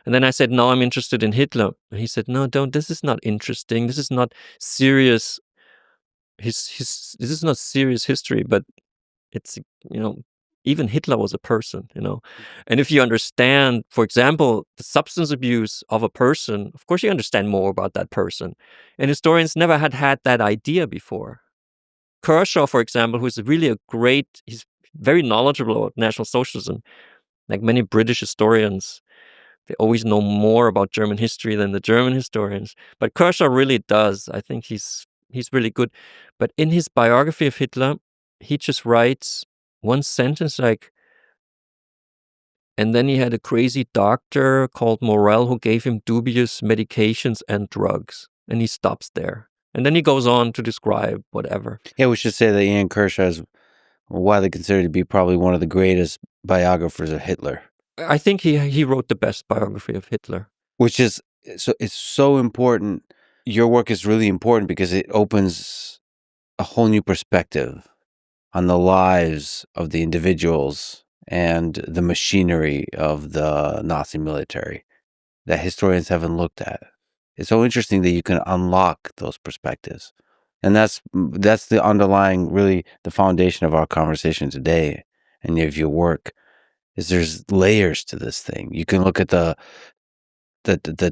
And then I said, no, I'm interested in Hitler. And he said, no, don't. This is not interesting. This is not serious. This is not serious history, but it's, even Hitler was a person, And if you understand, for example, the substance abuse of a person, of course you understand more about that person. And historians never had that idea before. Kershaw, for example, who's really he's very knowledgeable about National Socialism. Like many British historians, they always know more about German history than the German historians. But Kershaw really does. I think he's really good. But in his biography of Hitler, he just writes one sentence like, and then he had a crazy doctor called Morel who gave him dubious medications and drugs. And he stops there. And then he goes on to describe whatever. Yeah, we should say that Ian Kershaw is widely considered to be probably one of the greatest biographers of Hitler. I think he wrote the best biography of Hitler. Which is, it's so important. Your work is really important because it opens a whole new perspective on the lives of the individuals and the machinery of the Nazi military that historians haven't looked at. It's so interesting that you can unlock those perspectives. And that's the underlying, really, the foundation of our conversation today and of your work, is there's layers to this thing. You can look at the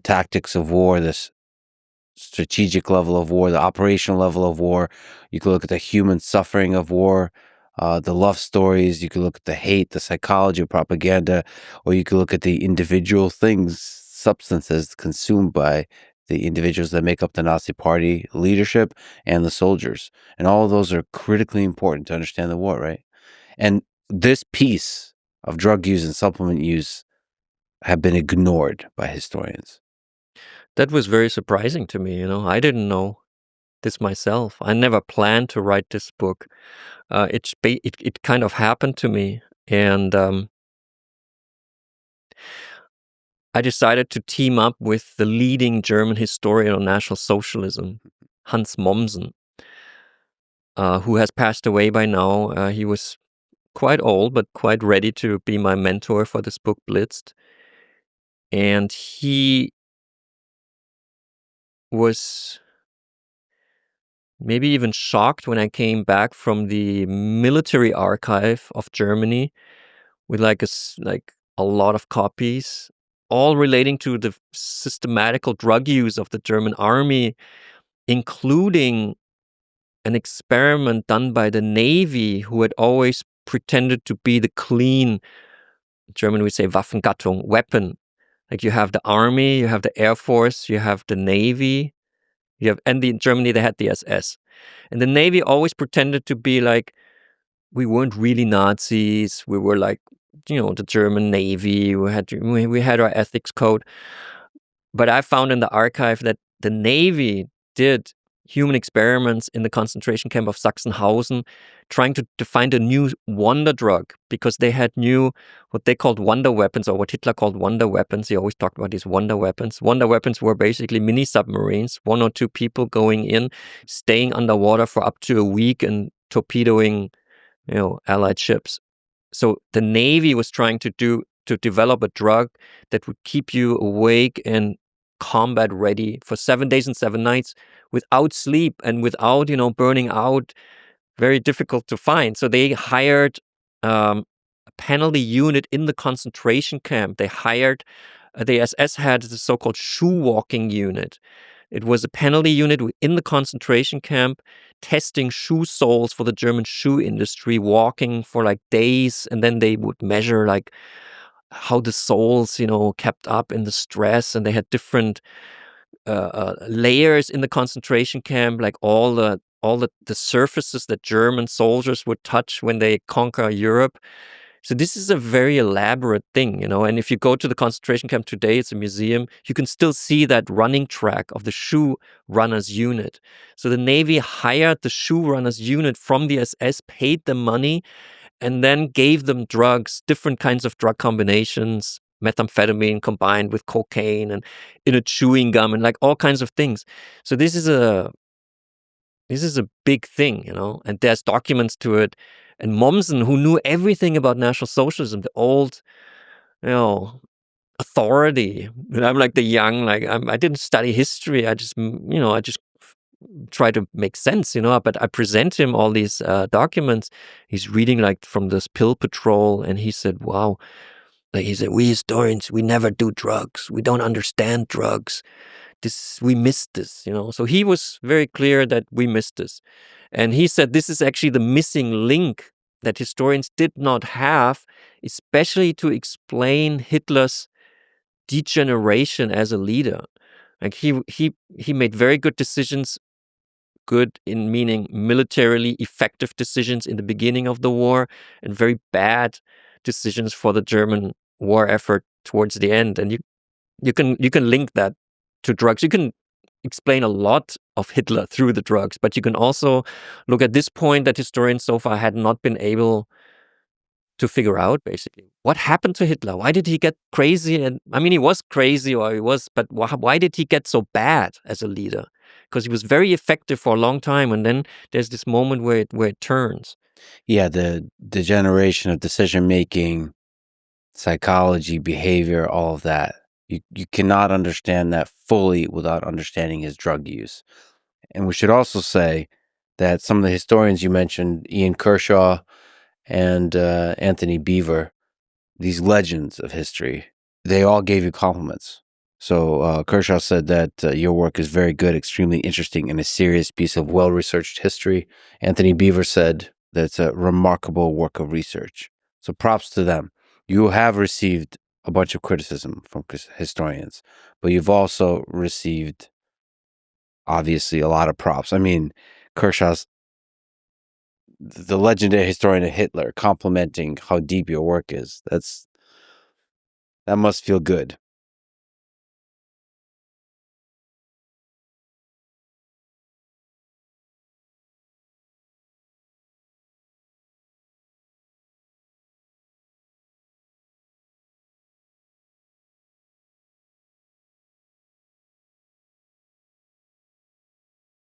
tactics of war, this strategic level of war, the operational level of war. You can look at the human suffering of war, the love stories. You can look at the hate, the psychology of propaganda, or you can look at the individual things, substances consumed by the individuals that make up the Nazi Party leadership and the soldiers. And all of those are critically important to understand the war, right? And this piece of drug use and supplement use have been ignored by historians. That was very surprising to me. I didn't know this myself. I never planned to write this book. It kind of happened to me, and I decided to team up with the leading German historian on National Socialism, Hans Mommsen, who has passed away by now. He was quite old, but quite ready to be my mentor for this book, Blitzed. And he was maybe even shocked when I came back from the military archive of Germany with like a lot of copies, all relating to the systematical drug use of the German army, including an experiment done by the Navy, who had always pretended to be the clean, in German we say Waffengattung, weapon. Like you have the army, you have the Air Force, you have the Navy, and in Germany they had the SS. And the Navy always pretended to be like, we weren't really Nazis. We were like, the German Navy. We had our ethics code. But I found in the archive that the Navy did human experiments in the concentration camp of Sachsenhausen, trying to find a new wonder drug, because they had what they called wonder weapons, or what Hitler called wonder weapons. He always talked about these wonder weapons. Wonder weapons were basically mini submarines, 1 or 2 people going in, staying underwater for up to a week and torpedoing, Allied ships. So the Navy was trying to develop a drug that would keep you awake and combat ready for 7 days and 7 nights without sleep and without, burning out. Very difficult to find. So they hired a penalty unit in the concentration camp. They hired, the SS had the so-called shoe walking unit. It was a penalty unit in the concentration camp, testing shoe soles for the German shoe industry, walking for like days, and then they would measure like how the soles, kept up in the stress, and they had different layers in the concentration camp, like all the surfaces that German soldiers would touch when they conquer Europe. So this is a very elaborate thing, and if you go to the concentration camp today, it's a museum, you can still see that running track of the shoe runners unit. So the Navy hired the shoe runners unit from the SS, paid them money, and then gave them drugs, different kinds of drug combinations, methamphetamine combined with cocaine and in a chewing gum and like all kinds of things. So this is a big thing, and there's documents to it. And Mommsen, who knew everything about National Socialism, the old, authority. And I'm like the young, like I didn't study history. I just, I just try to make sense, But I present him all these documents. He's reading like from this pill patrol, and he said, "Wow." Like he said, "We historians, we never do drugs. We don't understand drugs. We missed this." So he was very clear that we missed this. And he said this is actually the missing link that historians did not have, especially to explain Hitler's degeneration as a leader. Like he made very good decisions, good in meaning militarily effective decisions in the beginning of the war, and very bad decisions for the German war effort towards the end. And you can link that to drugs. You can explain a lot of Hitler through the drugs, but you can also look at this point that historians so far had not been able to figure out, basically. What happened to Hitler? Why did he get crazy? And I mean, he was crazy, but why did he get so bad as a leader? Because he was very effective for a long time, and then there's this moment where it turns. Yeah, the degeneration of decision making, psychology, behavior, all of that. You cannot understand that fully without understanding his drug use. And we should also say that some of the historians you mentioned, Ian Kershaw and Antony Beevor, these legends of history, they all gave you compliments. So Kershaw said that your work is very good, extremely interesting, and a serious piece of well-researched history. Antony Beevor said that it's a remarkable work of research. So props to them. You have received a bunch of criticism from historians, but you've also received, obviously, a lot of props. I mean, Kershaw's the legendary historian of Hitler complimenting how deep your work is. That must feel good.